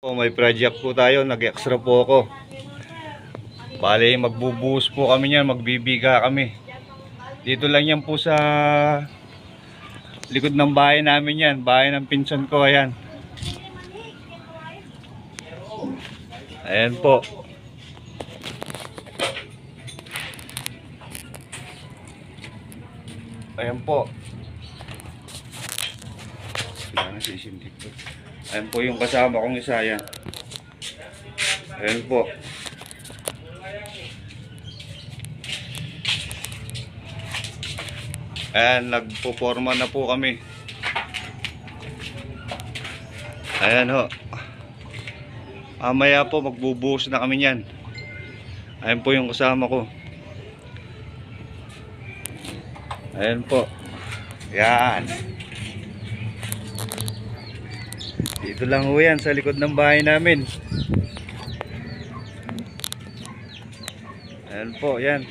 May project po tayo, nag-extra po ako. Bale, magbubuhos po kami niyan, magbibiga kami. Dito lang yan po sa likod ng bahay namin yan, bahay ng pinsan ko, ayan. Ayan po. Ayan po. Ayan po yung kasama kong isa, yan. Ayan po. Ayan, nagpo-forma na po kami. Ayan ho. Mamaya po magbubuhos na kami niyan. Ayan po yung kasama ko. Ayan po. Yan. Dito lang ho yan sa likod ng bahay namin. Ayan po, yan.